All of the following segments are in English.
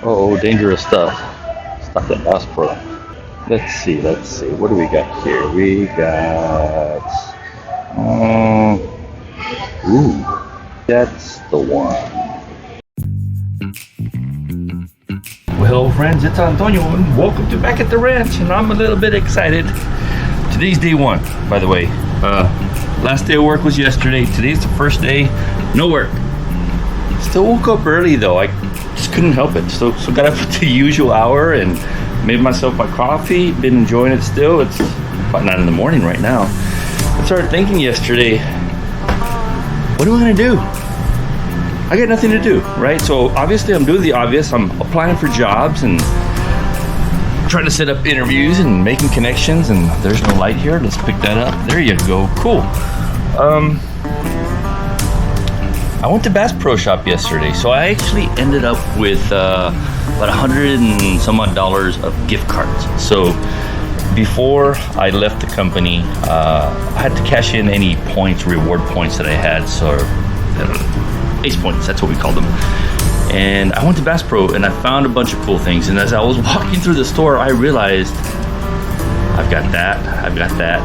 Oh, dangerous stuff. Stuff at Bass Pro. Let's see. What do we got here? We got. Ooh, that's the one. Well, hello friends, it's Antonio and welcome to Back at the Ranch, and I'm a little bit excited. Today's day one, by the way. Last day of work was yesterday. Today's the first day, no work. Still woke up early though. I just couldn't help it. So got up at the usual hour and made myself my coffee. Been enjoying it still. It's about 9 in the morning right now. I started thinking yesterday, what am I gonna do? I got nothing to do, right? So obviously I'm doing the obvious. I'm applying for jobs and trying to set up interviews and making connections, and there's no light here. Let's pick that up. There you go. Cool. I went to Bass Pro Shop yesterday, so I actually ended up with about $100 and some odd of gift cards. So before I left the company, I had to cash in any points, reward points that I had. So Ace points, that's what we call them. And I went to Bass Pro and I found a bunch of cool things. And as I was walking through the store, I realized I've got that, I've got that,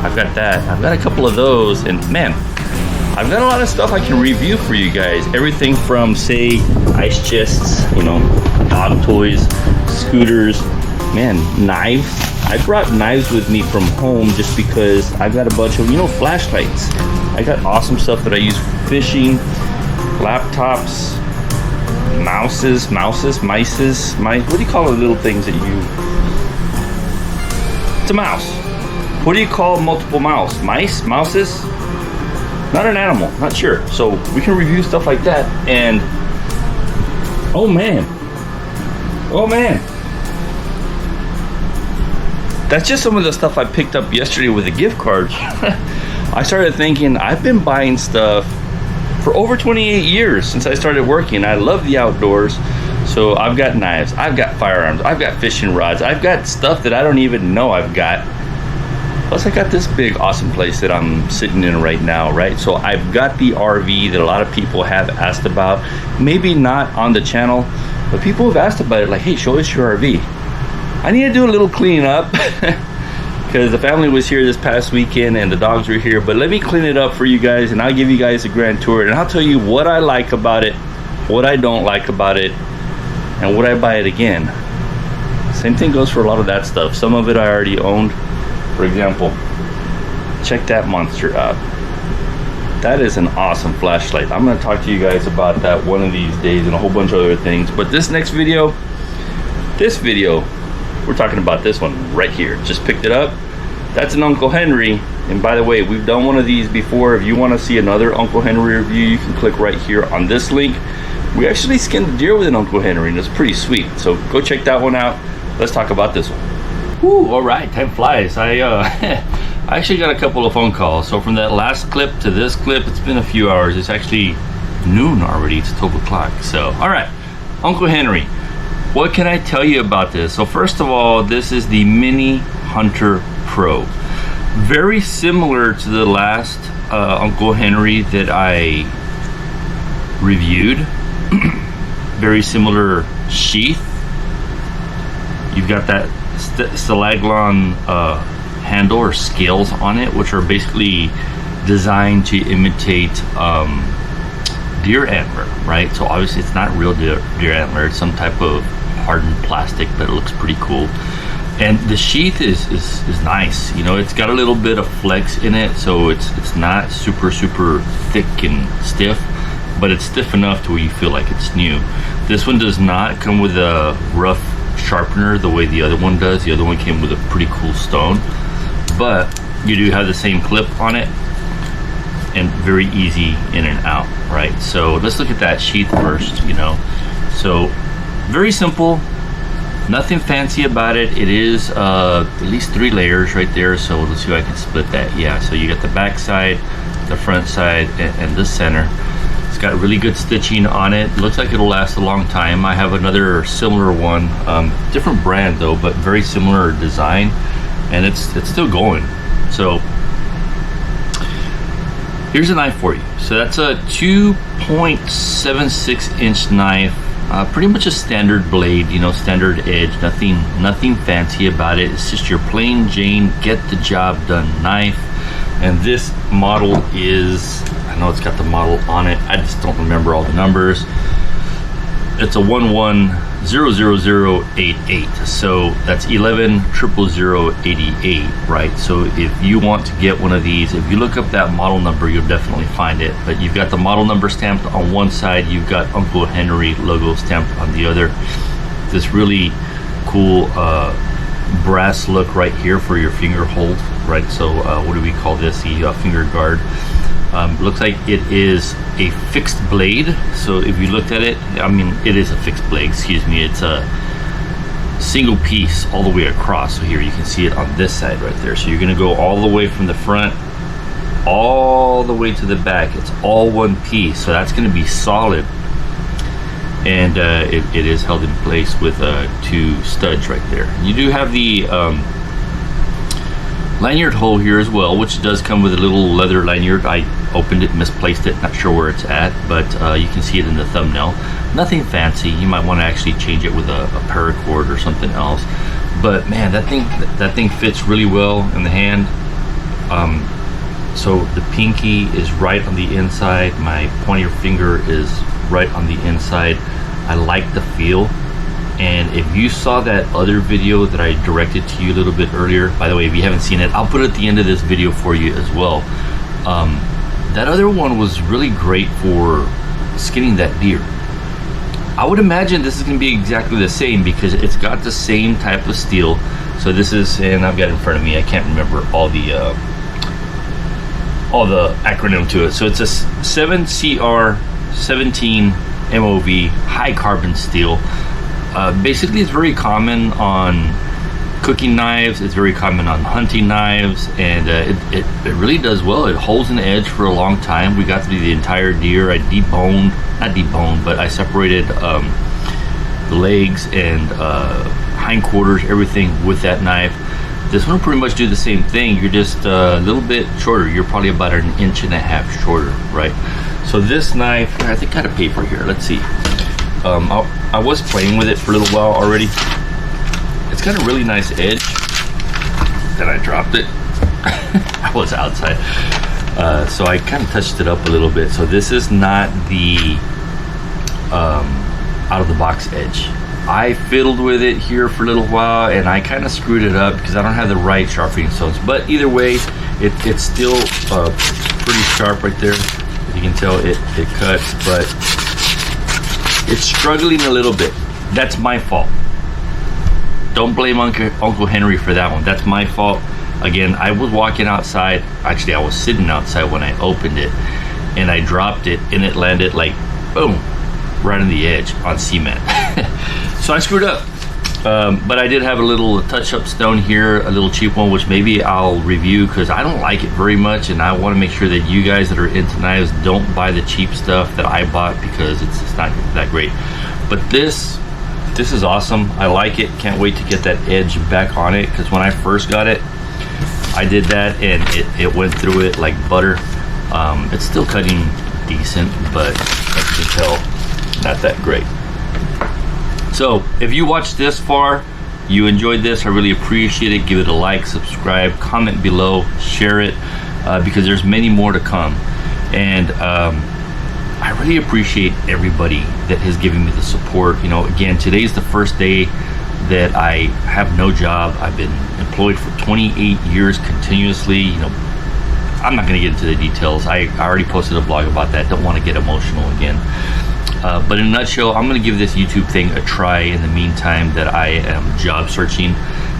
I've got that, I've got a couple of those, and man, I've got a lot of stuff I can review for you guys. Everything from, say, ice chests, dog toys, scooters, man, knives. I brought knives with me from home just because I've got a bunch of, flashlights. I got awesome stuff that I use for fishing, laptops, mice, what do you call the little things that you... It's a mouse. What do you call multiple mouse? Mouses? Not an animal, not sure. So we can review stuff like that. And oh man, that's just some of the stuff I picked up yesterday with the gift cards. I started thinking, I've been buying stuff for over 28 years since I started working. I love the outdoors. So I've got knives, I've got firearms, I've got fishing rods, I've got stuff that I don't even know I've got. Plus I got this big awesome place that I'm sitting in right now, right? So I've got the RV that a lot of people have asked about. Maybe not on the channel, but people have asked about it, like, hey, show us your RV. I need to do a little cleaning up because the family was here this past weekend and the dogs were here, but let me clean it up for you guys and I'll give you guys a grand tour and I'll tell you what I like about it, what I don't like about it, and would I buy it again. Same thing goes for a lot of that stuff. Some of it I already owned. For example, check that monster out. That is an awesome flashlight. I'm going to talk to you guys about that one of these days and a whole bunch of other things. But this video, we're talking about this one right here. Just picked it up. That's an Uncle Henry. And by the way, we've done one of these before. If you want to see another Uncle Henry review, you can click right here on this link. We actually skinned a deer with an Uncle Henry, and it's pretty sweet. So go check that one out. Let's talk about this one. Woo, all right, time flies. I actually got a couple of phone calls. So from that last clip to this clip, it's been a few hours. It's actually noon already. It's 12 o'clock. So, all right, Uncle Henry. What can I tell you about this? So first of all, this is the Mini Hunter Pro. Very similar to the last Uncle Henry that I reviewed. Very similar sheath. You've got that Stalaglon handle or scales on it, which are basically designed to imitate deer antler, right? So obviously it's not real deer antler, it's some type of hardened plastic, but it looks pretty cool. And the sheath is nice. It's got a little bit of flex in it, so it's not super thick and stiff, but it's stiff enough to where you feel like it's new. This one does not come with a rough sharpener the way the other one does. The other one came with a pretty cool stone, but you do have the same clip on it and very easy in and out, right? So let's look at that sheath first. So very simple, nothing fancy about it. It is at least 3 layers right there. So let's see if I can split that. Yeah, so you got the back side, the front side, and the center. It's got really good stitching on it. Looks like it'll last a long time. I have another similar one, different brand though, but very similar design, and it's still going. So here's a knife for you. So that's a 2.76 inch knife. Pretty much a standard blade, you know, standard edge, nothing fancy about it. It's just your plain Jane get the job done knife. And this model is, I know it's got the model on it, I just don't remember all the numbers. It's a 11000088, so that's 11000088, right? So if you want to get one of these, if you look up that model number, you'll definitely find it. But you've got the model number stamped on one side, you've got Uncle Henry logo stamped on the other. This really cool brass look right here for your finger hold, right? So what do we call this? The finger guard. Looks like it is a fixed blade. So if you looked at it, I mean, it is a fixed blade, excuse me. It's a single piece all the way across. So here you can see it on this side right there. So you're gonna go all the way from the front all the way to the back. It's all one piece, so that's gonna be solid. And it is held in place with two studs right there. You do have the lanyard hole here as well, which does come with a little leather lanyard. I opened it, misplaced it, not sure where it's at, but you can see it in the thumbnail. Nothing fancy. You might want to actually change it with a paracord or something else. But man, that thing fits really well in the hand. So the pinky is right on the inside. My pointer finger is right on the inside. I like the feel. And if you saw that other video that I directed to you a little bit earlier, by the way, if you haven't seen it, I'll put it at the end of this video for you as well. That other one was really great for skinning that deer. I would imagine this is going to be exactly the same because it's got the same type of steel. So this is, and I've got it in front of me, I can't remember all the acronym to it. So it's a 7CR17 MOV high carbon steel. Basically, it's very common on cooking knives. It's very common on hunting knives, and it really does well. It holds an edge for a long time. We got through the entire deer. I not deboned, but I separated the legs and hindquarters, everything with that knife. This one will pretty much do the same thing. You're just a little bit shorter. You're probably about 1.5 inches shorter, right? So this knife, I think I got a paper here. Let's see. I was playing with it for a little while already. It's got a really nice edge. Then I dropped it. I was outside. So I kind of touched it up a little bit. So this is not the out of the box edge. I fiddled with it here for a little while and I kind of screwed it up because I don't have the right sharpening stones. But either way, it's still pretty sharp right there. You can tell it cuts, but it's struggling a little bit. That's my fault. Don't blame Uncle Henry for that one. That's my fault. Again, I was walking outside. Actually, I was sitting outside when I opened it, and I dropped it, and it landed like, boom, right on the edge on cement. So I screwed up. But I did have a little touch-up stone here, a little cheap one, which maybe I'll review because I don't like it very much, and I want to make sure that you guys that are into knives don't buy the cheap stuff that I bought because it's not that great. But this is awesome. I like it. Can't wait to get that edge back on it because when I first got it, I did that and it went through it like butter. It's still cutting decent, but as you can tell, not that great. So if you watched this far, you enjoyed this, I really appreciate it. Give it a like, subscribe, comment below, share it, because there's many more to come. And I really appreciate everybody that has given me the support. You know, again, today's the first day that I have no job. I've been employed for 28 years continuously. You know, I'm not going to get into the details. I already posted a blog about that. Don't want to get emotional again. But in a nutshell, I'm going to give this YouTube thing a try in the meantime that I am job searching.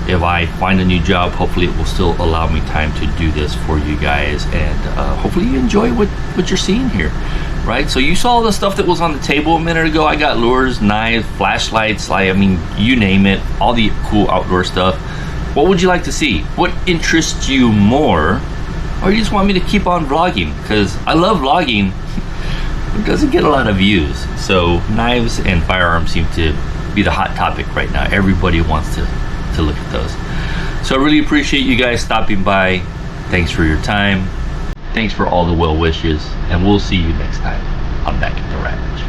If I find a new job, hopefully it will still allow me time to do this for you guys. And hopefully you enjoy what you're seeing here, right? So you saw the stuff that was on the table a minute ago. I got lures, knives, flashlights, I mean, you name it, all the cool outdoor stuff. What would you like to see? What interests you more? Or you just want me to keep on vlogging? Because I love vlogging. It doesn't get a lot of views. So knives and firearms seem to be the hot topic right now. Everybody wants to look at those. So I really appreciate you guys stopping by. Thanks for your time. Thanks for all the well wishes. And we'll see you next time. I'm back at the ranch.